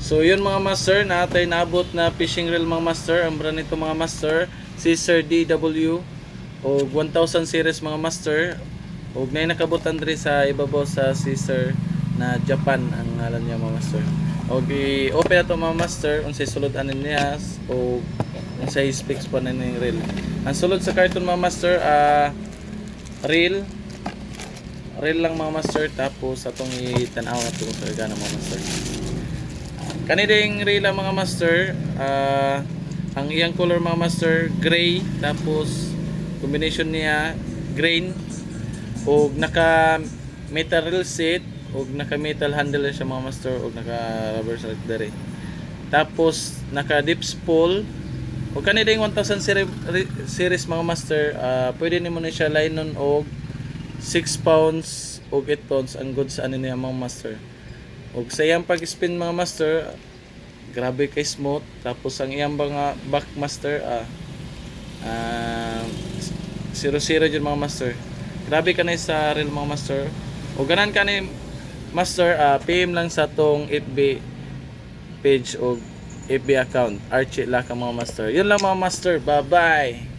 So yun mga master, natay naabot na fishing reel mga master. Ang brand nito mga master, Caesar DW o 1000 series mga master. O may nakabutan diri sa ibabaw sa Caesar na Japan ang ngalan niya mga master. O i-open na to mga master unsay sulod anin niya o unsay specs pa na ning reel. Ang sulod sa carton mga master reel lang mga master, tapos atong itanaw na ito sa gana mga master. Kanilang reel mga master, ang iyang color mga master gray, tapos combination niya green og naka metal reel set og naka metal handle siya mga master og naka rubber set dere. Tapos naka dips spool og kanilang 1000 series mga master, pwede nimo na siya linon og 6 pounds o 8 pounds ang goods ano niya mga master. Og sa iyang pag-spin mga master, grabe kay smooth. Tapos ang iyang mga back master 0-0 dyan mga master. Grabe ka na sa reel mga master. O ganan ka ni master, PM lang sa tong FB page o FB account Archie Laka mga master. Yun lang mga master, bye bye.